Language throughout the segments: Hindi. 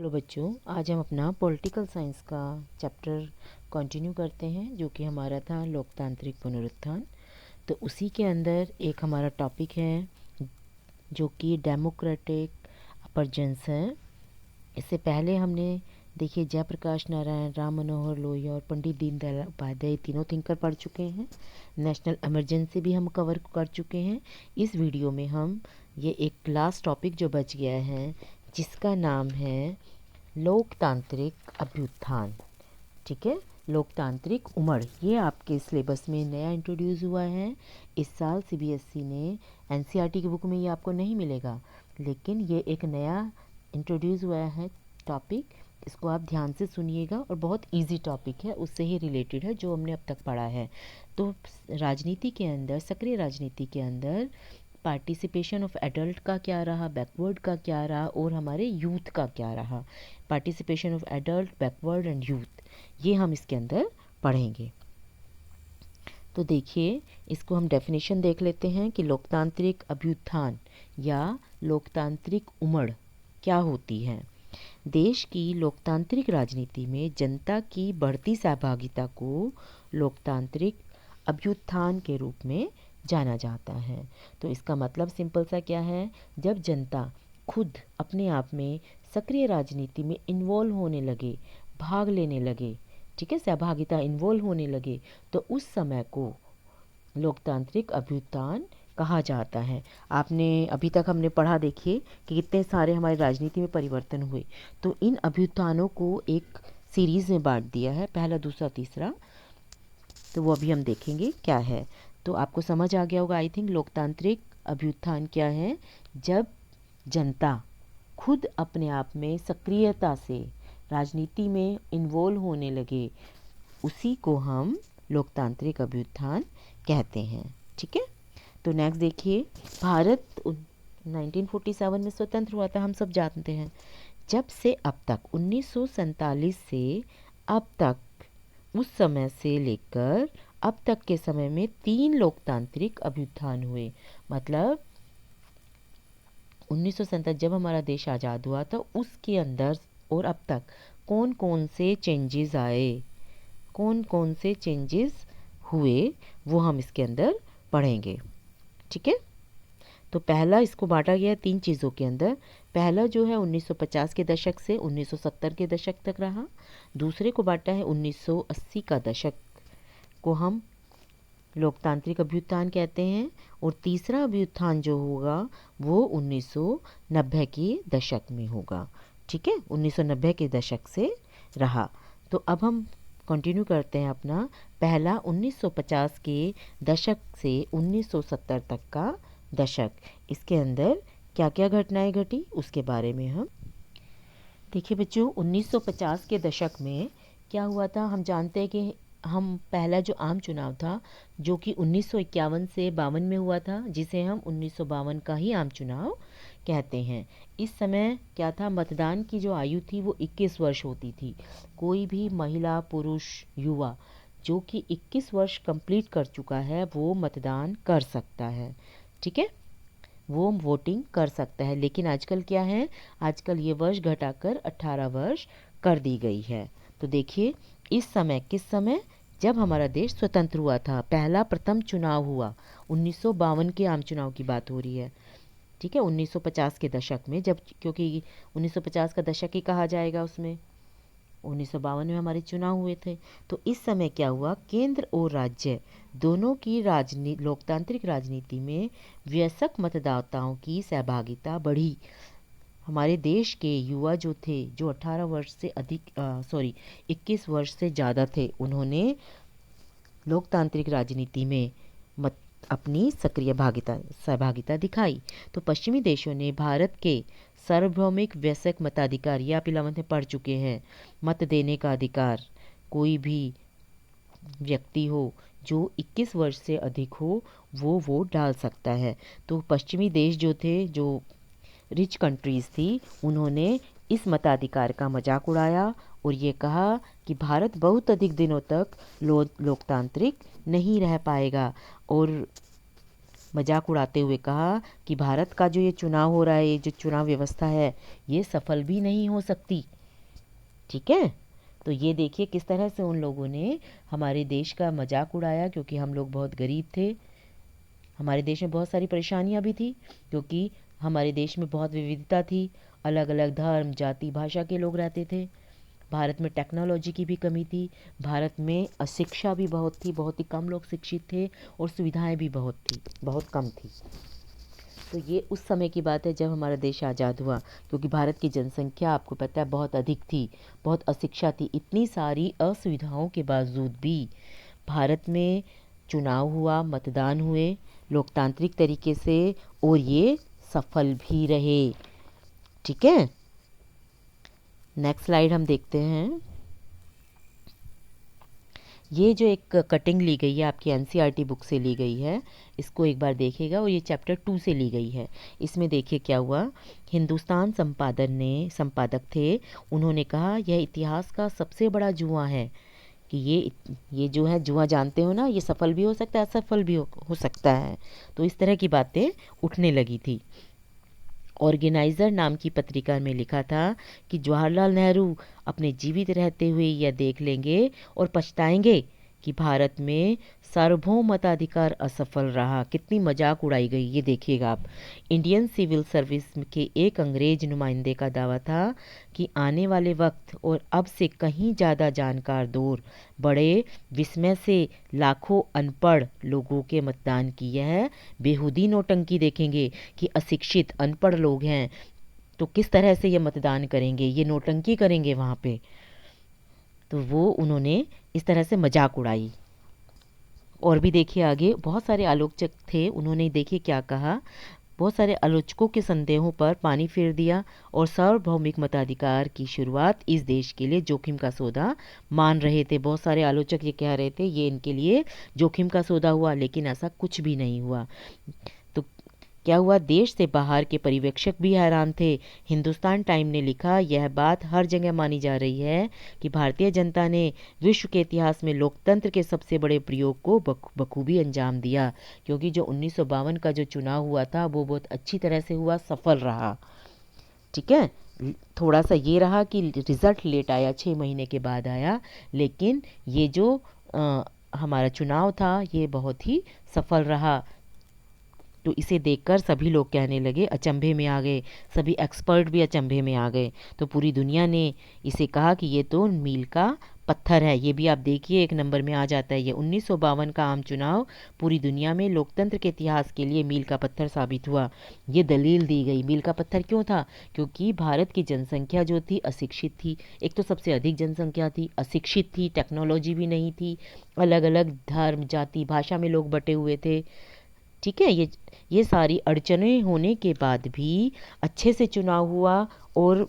हेलो बच्चों, आज हम अपना पॉलिटिकल साइंस का चैप्टर कंटिन्यू करते हैं जो कि हमारा था लोकतांत्रिक पुनरुत्थान। तो उसी के अंदर एक हमारा टॉपिक है जो कि डेमोक्रेटिक अपरजेंस है। इससे पहले हमने देखिए जयप्रकाश नारायण, राम मनोहर लोहिया और पंडित दीनदयाल उपाध्याय तीनों थिंकर पढ़ चुके हैं। नेशनल इमरजेंसी भी हम कवर कर चुके हैं। इस वीडियो में हम ये एक लास्ट टॉपिक जो बच गया है जिसका नाम है लोकतांत्रिक अभ्युत्थान। ठीक है, लोकतांत्रिक उमड़, ये आपके सिलेबस में नया इंट्रोड्यूस हुआ है। इस साल सीबीएसई ने एनसीईआरटी की बुक में ये आपको नहीं मिलेगा, लेकिन ये एक नया इंट्रोड्यूस हुआ है टॉपिक। इसको आप ध्यान से सुनिएगा और बहुत इजी टॉपिक है, उससे ही रिलेटेड है जो हमने अब तक पढ़ा है। तो राजनीति के अंदर, सक्रिय राजनीति के अंदर पार्टिसिपेशन ऑफ एडल्ट का क्या रहा, बैकवर्ड का क्या रहा और हमारे यूथ का क्या रहा। Participation of adult, backward and youth, ये हम इसके अंदर पढ़ेंगे। तो देखिए, इसको हम डेफिनेशन देख लेते हैं कि लोकतांत्रिक अभ्युत्थान या लोकतांत्रिक उमड़ क्या होती है। देश की लोकतांत्रिक राजनीति में जनता की बढ़ती सहभागिता को लोकतांत्रिक अभ्युत्थान के रूप में जाना जाता है। तो इसका मतलब सिंपल सा क्या है, जब जनता खुद अपने आप में सक्रिय राजनीति में इन्वॉल्व होने लगे, भाग लेने लगे, ठीक है, सहभागिता इन्वॉल्व होने लगे, तो उस समय को लोकतांत्रिक अभ्युत्थान कहा जाता है। आपने अभी तक हमने पढ़ा, देखिए कि कितने सारे हमारी राजनीति में परिवर्तन हुए। तो इन अभ्युत्थानों को एक सीरीज़ में बांट दिया है, पहला, दूसरा, तीसरा। तो वो अभी हम देखेंगे क्या है। तो आपको समझ आ गया होगा आई थिंक लोकतांत्रिक अभ्युत्थान क्या है। जब जनता खुद अपने आप में सक्रियता से राजनीति में इन्वॉल्व होने लगे, उसी को हम लोकतांत्रिक अभ्युत्थान कहते हैं। ठीक है, तो नेक्स्ट देखिए, भारत 1947 में स्वतंत्र हुआ था, हम सब जानते हैं। जब से अब तक 1947 से अब तक, उस समय से लेकर अब तक के समय में 3 लोकतांत्रिक अभ्युत्थान हुए। मतलब 1947 जब हमारा देश आज़ाद हुआ था, उसके अंदर और अब तक कौन कौन से चेंजेस आए, कौन कौन से चेंजेस हुए, वो हम इसके अंदर पढ़ेंगे। ठीक है, तो पहला इसको बांटा गया है 3 चीज़ों के अंदर। पहला जो है 1950 के दशक से 1970 के दशक तक रहा। दूसरे को बांटा है 1980 का दशक को हम लोकतांत्रिक अभ्युत्थान कहते हैं। और तीसरा अभ्युत्थान जो होगा वो 1990 के दशक में होगा। ठीक है, 1990 के दशक से रहा। तो अब हम कंटिन्यू करते हैं अपना पहला 1950 के दशक से 1970 तक का दशक। इसके अंदर क्या क्या घटनाएं घटी उसके बारे में हम देखिए। बच्चों, 1950 के दशक में क्या हुआ था, हम जानते हैं कि हम पहला जो आम चुनाव था जो कि 1951 से 52 में हुआ था, जिसे हम 1952 का ही आम चुनाव कहते हैं। इस समय क्या था, मतदान की जो आयु थी वो 21 वर्ष होती थी। कोई भी महिला, पुरुष, युवा जो कि 21 वर्ष कंप्लीट कर चुका है वो मतदान कर सकता है। ठीक है, वो वोटिंग कर सकता है। लेकिन आजकल क्या है, आजकल ये वर्ष घटाकर 18 वर्ष कर दी गई है। तो देखिए, इस समय, किस समय, जब हमारा देश स्वतंत्र हुआ था, पहला प्रथम चुनाव हुआ 1952 के आम चुनाव की बात हो रही है। ठीक है, 1950 के दशक में, जब क्योंकि 1950 का दशक ही कहा जाएगा, उसमें 1952 में हमारे चुनाव हुए थे। तो इस समय क्या हुआ, केंद्र और राज्य दोनों की लोकतांत्रिक राजनीति में वयस्क मतदाताओं की सहभागिता बढ़ी। हमारे देश के युवा जो थे, जो 18 वर्ष से अधिक 21 वर्ष से ज़्यादा थे, उन्होंने लोकतांत्रिक राजनीति में अपनी सक्रिय सहभागिता दिखाई। तो पश्चिमी देशों ने भारत के सार्वभौमिक वयस्क मताधिकार, या आप 11th में पढ़ चुके हैं, मत देने का अधिकार, कोई भी व्यक्ति हो जो 21 वर्ष से अधिक हो वो वोट डाल सकता है। तो पश्चिमी देश जो थे, जो रिच कंट्रीज़ थी, उन्होंने इस मताधिकार का मजाक उड़ाया और ये कहा कि भारत बहुत अधिक दिनों तक लोकतांत्रिक नहीं रह पाएगा। और मजाक उड़ाते हुए कहा कि भारत का जो ये चुनाव हो रहा है, ये जो चुनाव व्यवस्था है, ये सफल भी नहीं हो सकती। ठीक है, तो ये देखिए किस तरह से उन लोगों ने हमारे देश का मजाक उड़ाया, क्योंकि हम लोग बहुत गरीब थे। हमारे देश में बहुत सारी परेशानियां भी थी, क्योंकि हमारे देश में बहुत विविधता थी, अलग अलग धर्म जाति भाषा के लोग रहते थे। भारत में टेक्नोलॉजी की भी कमी थी, भारत में अशिक्षा भी बहुत थी, बहुत ही कम लोग शिक्षित थे, और सुविधाएं भी बहुत थी, बहुत कम थी। तो ये उस समय की बात है जब हमारा देश आज़ाद हुआ, क्योंकि भारत की जनसंख्या आपको पता है बहुत अधिक थी, बहुत अशिक्षा थी। इतनी सारी असुविधाओं के बावजूद भी भारत में चुनाव हुआ, मतदान हुए लोकतांत्रिक तरीके से, और ये सफल भी रहे। ठीक है, नेक्स्ट स्लाइड हम देखते हैं। ये जो एक कटिंग ली गई है आपकी एनसीईआरटी बुक से ली गई है, इसको एक बार देखिएगा, और ये चैप्टर 2 से ली गई है। इसमें देखिए क्या हुआ। हिंदुस्तान संपादक थे, उन्होंने कहा यह इतिहास का सबसे बड़ा जुआ है, कि ये जो है जुआ जानते हो ना, ये सफल भी हो सकता है, असफल भी हो सकता है। तो इस तरह की बातें उठने लगी थी। ऑर्गेनाइज़र नाम की पत्रिका में लिखा था कि जवाहरलाल नेहरू अपने जीवित रहते हुए यह देख लेंगे और पछताएंगे कि भारत में सार्वभौमताधिकार असफल रहा। कितनी मजाक उड़ाई गई ये देखिएगा आप। इंडियन सिविल सर्विस के एक अंग्रेज नुमाइंदे का दावा था कि आने वाले वक्त और अब से कहीं ज़्यादा जानकार दौर बड़े विस्मय से लाखों अनपढ़ लोगों के मतदान की यह बेहूदी नौटंकी देखेंगे कि अशिक्षित अनपढ़ लोग हैं तो किस तरह से ये मतदान करेंगे, ये नौटंकी करेंगे वहाँ पे। तो वो उन्होंने इस तरह से मजाक उड़ाई। और भी देखिए आगे बहुत सारे आलोचक थे, उन्होंने देखिए क्या कहा। बहुत सारे आलोचकों के संदेहों पर पानी फेर दिया और सार्वभौमिक मताधिकार की शुरुआत इस देश के लिए जोखिम का सौदा मान रहे थे। बहुत सारे आलोचक ये कह रहे थे ये इनके लिए जोखिम का सौदा हुआ, लेकिन ऐसा कुछ भी नहीं हुआ। तो क्या हुआ, देश से बाहर के पर्यवेक्षक भी हैरान थे। हिंदुस्तान टाइम ने लिखा, यह बात हर जगह मानी जा रही है कि भारतीय जनता ने विश्व के इतिहास में लोकतंत्र के सबसे बड़े प्रयोग को बखूबी अंजाम दिया, क्योंकि जो 1952 का जो चुनाव हुआ था वो बहुत अच्छी तरह से हुआ, सफल रहा। ठीक है, थोड़ा सा ये रहा कि रिजल्ट लेट आया, 6 महीने के बाद आया, लेकिन ये जो हमारा चुनाव था ये बहुत ही सफल रहा। तो इसे देखकर सभी लोग कहने लगे, अचंभे में आ गए, सभी एक्सपर्ट भी अचंभे में आ गए। तो पूरी दुनिया ने इसे कहा कि ये तो मील का पत्थर है। ये भी आप देखिए 1 नंबर में आ जाता है। ये 1952 का आम चुनाव पूरी दुनिया में लोकतंत्र के इतिहास के लिए मील का पत्थर साबित हुआ। ये दलील दी गई। मील का पत्थर क्यों था? क्योंकि भारत की जनसंख्या जो थी अशिक्षित थी। एक तो सबसे अधिक जनसंख्या थी, अशिक्षित थी, टेक्नोलॉजी भी नहीं थी, अलग अलग धर्म जाति भाषा में लोग बटे हुए थे। ठीक है, ये सारी अड़चनें होने के बाद भी अच्छे से चुनाव हुआ और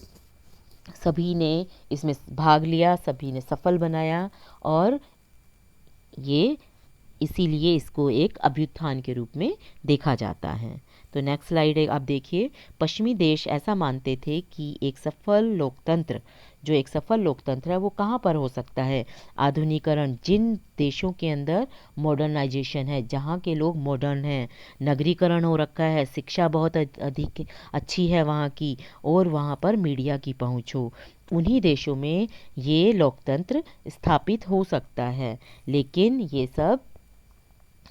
सभी ने इसमें भाग लिया, सभी ने सफल बनाया, और ये इसीलिए इसको एक अभ्युत्थान के रूप में देखा जाता है। तो नेक्स्ट स्लाइड है, आप देखिए। पश्चिमी देश ऐसा मानते थे कि एक सफल लोकतंत्र है वो कहाँ पर हो सकता है? आधुनिकरण, जिन देशों के अंदर मॉडर्नाइजेशन है, जहाँ के लोग मॉडर्न हैं, नगरीकरण हो रखा है, शिक्षा बहुत अधिक अच्छी है वहाँ की, और वहाँ पर मीडिया की पहुँच हो, उन्हीं देशों में ये लोकतंत्र स्थापित हो सकता है। लेकिन ये सब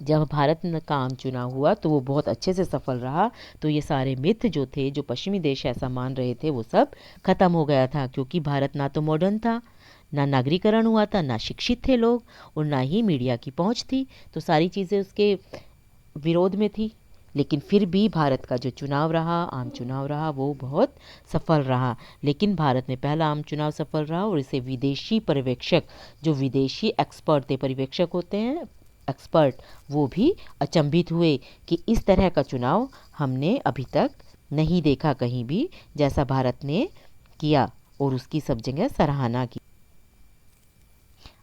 जब भारत का आम चुनाव हुआ तो वो बहुत अच्छे से सफल रहा। तो ये सारे मिथ जो थे, जो पश्चिमी देश ऐसा मान रहे थे, वो सब खत्म हो गया था, क्योंकि भारत ना तो मॉडर्न था, ना नागरीकरण हुआ था, ना शिक्षित थे लोग, और ना ही मीडिया की पहुंच थी। तो सारी चीज़ें उसके विरोध में थी। लेकिन फिर भी भारत का जो चुनाव रहा, आम चुनाव रहा, वो बहुत सफल रहा। लेकिन भारत में पहला आम चुनाव सफल रहा, और इसे विदेशी पर्यवेक्षक, जो विदेशी एक्सपर्ट थे, पर्यवेक्षक होते हैं एक्सपर्ट, वो भी अचंभित हुए कि इस तरह का चुनाव हमने अभी तक नहीं देखा कहीं भी, जैसा भारत ने किया, और उसकी सब जगह सराहना की।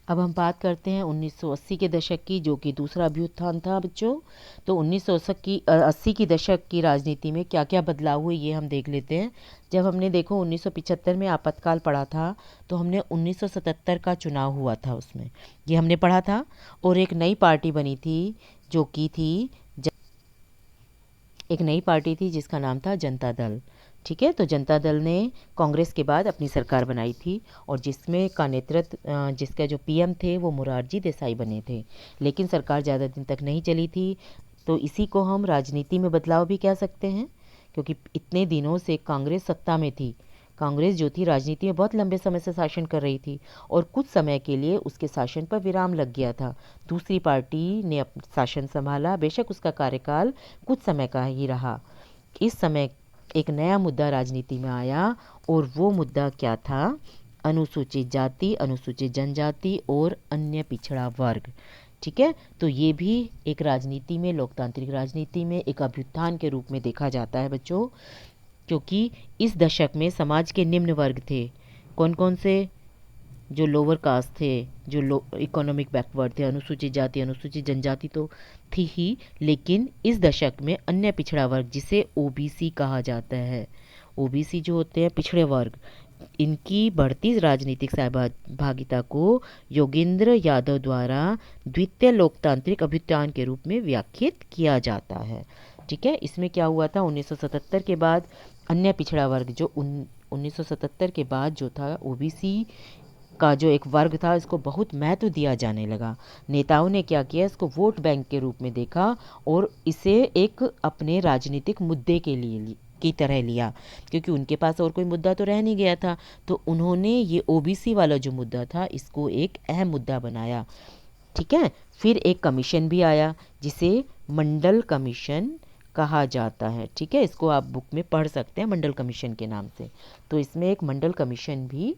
अब हम बात करते हैं 1980 के दशक की, जो कि दूसरा अभ्युत्थान था बच्चों। तो 1980 की दशक की राजनीति में क्या क्या बदलाव हुए ये हम देख लेते हैं। जब हमने देखो 1975 में आपातकाल पढ़ा था, तो हमने 1977 का चुनाव हुआ था, उसमें ये हमने पढ़ा था, और एक नई पार्टी बनी थी जो कि थी एक नई पार्टी थी जिसका नाम था जनता दल। ठीक है, तो जनता दल ने कांग्रेस के बाद अपनी सरकार बनाई थी और जिसमें का नेतृत्व जिसका जो पीएम थे वो मोरारजी देसाई बने थे। लेकिन सरकार ज़्यादा दिन तक नहीं चली थी, तो इसी को हम राजनीति में बदलाव भी कह सकते हैं, क्योंकि इतने दिनों से कांग्रेस सत्ता में थी। कांग्रेस जो थी राजनीति में बहुत लंबे समय से शासन कर रही थी और कुछ समय के लिए उसके शासन पर विराम लग गया था। दूसरी पार्टी ने शासन संभाला, बेशक उसका कार्यकाल कुछ समय का ही रहा। इस समय एक नया मुद्दा राजनीति में आया और वो मुद्दा क्या था? अनुसूचित जाति, अनुसूचित जनजाति और अन्य पिछड़ा वर्ग। ठीक है, तो ये भी एक राजनीति में, लोकतांत्रिक राजनीति में एक अभ्युत्थान के रूप में देखा जाता है बच्चों, क्योंकि इस दशक में समाज के निम्न वर्ग थे। कौन कौन से? जो लोअर कास्ट थे, जो इकोनॉमिक बैकवर्ड थे, अनुसूचित जाति, अनुसूचित जनजाति तो थी ही, लेकिन इस दशक में अन्य पिछड़ा वर्ग, जिसे ओबीसी कहा जाता है, ओबीसी जो होते हैं पिछड़े वर्ग, इनकी बढ़ती राजनीतिक सहभागिता को योगेंद्र यादव द्वारा द्वितीय लोकतांत्रिक अभ्युत्थान के रूप में व्याख्यात किया जाता है। ठीक है, इसमें क्या हुआ था? 1977 के बाद अन्य पिछड़ा वर्ग जो 1977 के बाद जो था ओबीसी का जो एक वर्ग था, इसको बहुत महत्व दिया जाने लगा। नेताओं ने क्या किया? इसको वोट बैंक के रूप में देखा और इसे एक अपने राजनीतिक मुद्दे के लिए की तरह लिया, क्योंकि उनके पास और कोई मुद्दा तो रह नहीं गया था। तो उन्होंने ये ओबीसी वाला जो मुद्दा था इसको एक अहम मुद्दा बनाया। ठीक है, फिर एक कमीशन भी आया जिसे मंडल कमीशन कहा जाता है। ठीक है, इसको आप बुक में पढ़ सकते हैं मंडल कमीशन के नाम से। तो इसमें एक मंडल कमीशन भी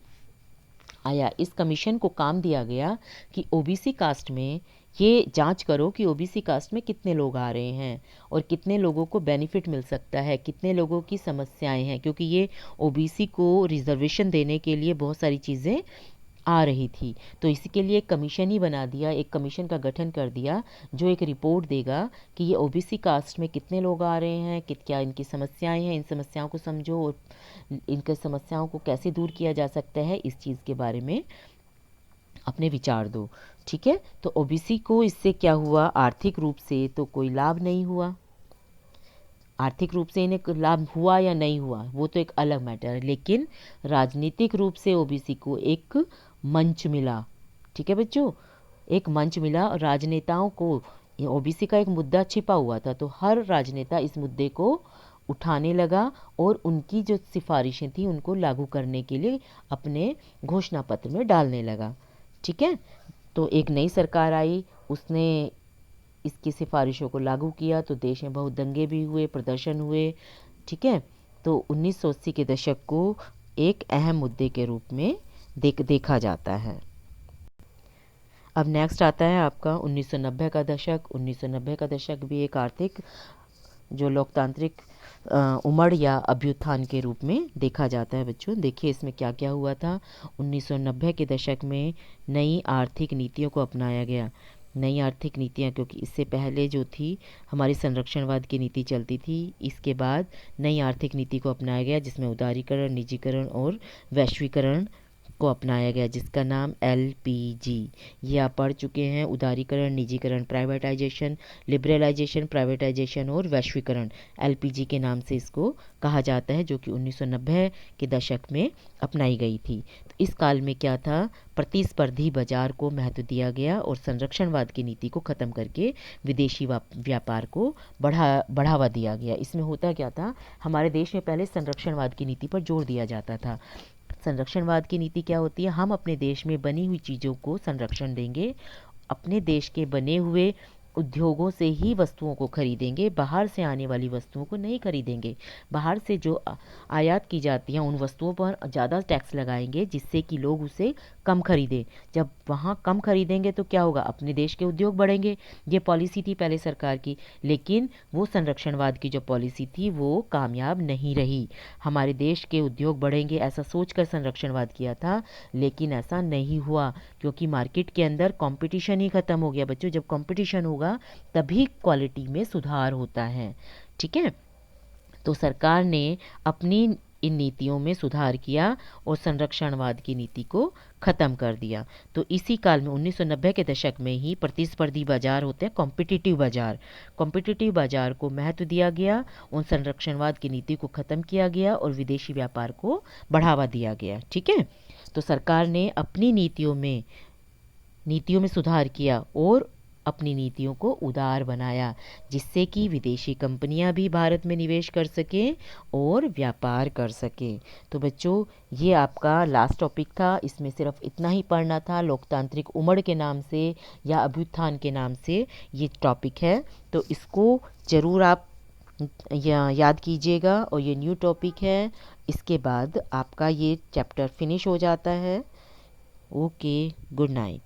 आया। इस कमीशन को काम दिया गया कि ओबीसी कास्ट में ये जांच करो कि ओबीसी कास्ट में कितने लोग आ रहे हैं और कितने लोगों को बेनिफिट मिल सकता है, कितने लोगों की समस्याएं हैं, क्योंकि ये ओबीसी को रिजर्वेशन देने के लिए बहुत सारी चीज़ें आ रही थी। तो इसके लिए एक कमीशन ही बना दिया, एक कमीशन का गठन कर दिया जो एक रिपोर्ट देगा कि ये ओबीसी कास्ट में कितने लोग आ रहे हैं, क्या इनकी समस्याएं हैं, इन समस्याओं को समझो और इनके समस्याओं को कैसे दूर किया जा सकता है, इस चीज़ के बारे में अपने विचार दो। ठीक है, तो ओबीसी को इससे क्या हुआ? आर्थिक रूप से तो कोई लाभ नहीं हुआ। आर्थिक रूप से इन्हें लाभ हुआ या नहीं हुआ वो तो एक अलग मैटर है, लेकिन राजनीतिक रूप से ओबीसी को एक मंच मिला। ठीक है बच्चों, एक मंच मिला और राजनेताओं को ओबीसी का एक मुद्दा छिपा हुआ था, तो हर राजनेता इस मुद्दे को उठाने लगा और उनकी जो सिफारिशें थी उनको लागू करने के लिए अपने घोषणा पत्र में डालने लगा। ठीक है, तो एक नई सरकार आई, उसने इसकी सिफारिशों को लागू किया, तो देश में बहुत दंगे भी हुए, प्रदर्शन हुए। ठीक है, तो 1980 के दशक को एक अहम मुद्दे के रूप में देखा जाता है। अब नेक्स्ट आता है आपका 1990 का दशक। 1990 का दशक भी एक आर्थिक जो लोकतांत्रिक उमड़ या अभ्युत्थान के रूप में देखा जाता है बच्चों। देखिए इसमें क्या क्या हुआ था। 1990 के दशक में नई आर्थिक नीतियों को अपनाया गया। नई आर्थिक नीतियाँ, क्योंकि इससे पहले जो थी हमारी संरक्षणवाद की नीति चलती थी, इसके बाद नई आर्थिक नीति को अपनाया गया जिसमें उदारीकरण, निजीकरण और वैश्वीकरण को अपनाया गया, जिसका नाम एलपीजी। ये आप पढ़ चुके हैं। उदारीकरण, निजीकरण, प्राइवेटाइजेशन, लिबरलाइजेशन, प्राइवेटाइजेशन और वैश्वीकरण, एलपीजी के नाम से इसको कहा जाता है, जो कि 1990 के दशक में अपनाई गई थी। तो इस काल में क्या था? प्रतिस्पर्धी बाजार को महत्व दिया गया और संरक्षणवाद की नीति को ख़त्म करके विदेशी व्यापार को बढ़ावा दिया गया। इसमें होता क्या था? हमारे देश में पहले संरक्षणवाद की नीति पर जोर दिया जाता था। संरक्षणवाद की नीति क्या होती है? हम अपने देश में बनी हुई चीज़ों को संरक्षण देंगे, अपने देश के बने हुए उद्योगों से ही वस्तुओं को खरीदेंगे, बाहर से आने वाली वस्तुओं को नहीं खरीदेंगे। बाहर से जो आयात की जाती हैं उन वस्तुओं पर ज़्यादा टैक्स लगाएंगे जिससे कि लोग उसे कम खरीदें। जब वहाँ कम खरीदेंगे तो क्या होगा? अपने देश के उद्योग बढ़ेंगे। ये पॉलिसी थी पहले सरकार की, लेकिन वो संरक्षणवाद की जो पॉलिसी थी वो कामयाब नहीं रही। हमारे देश के उद्योग बढ़ेंगे ऐसा सोचकर संरक्षणवाद किया था, लेकिन ऐसा नहीं हुआ, क्योंकि मार्केट के अंदर कंपटीशन ही ख़त्म हो गया बच्चों। जब कंपटीशन होगा तभी क्वालिटी में सुधार होता है। ठीक है, तो सरकार ने अपनी इन नीतियों में सुधार किया और संरक्षणवाद की नीति को ख़त्म कर दिया। तो इसी काल में 1990 के दशक में ही प्रतिस्पर्धी बाजार होते हैं, कॉम्पिटिटिव बाजार को महत्व दिया गया, उन संरक्षणवाद की नीति को ख़त्म किया गया और विदेशी व्यापार को बढ़ावा दिया गया। ठीक है, तो सरकार ने अपनी नीतियों में सुधार किया और अपनी नीतियों को उदार बनाया, जिससे कि विदेशी कंपनियां भी भारत में निवेश कर सकें और व्यापार कर सकें। तो बच्चों, ये आपका लास्ट टॉपिक था। इसमें सिर्फ इतना ही पढ़ना था। लोकतांत्रिक उमड़ के नाम से या अभ्युत्थान के नाम से ये टॉपिक है, तो इसको ज़रूर आप याद कीजिएगा। और ये न्यू टॉपिक है, इसके बाद आपका ये चैप्टर फिनिश हो जाता है। Okay, good night.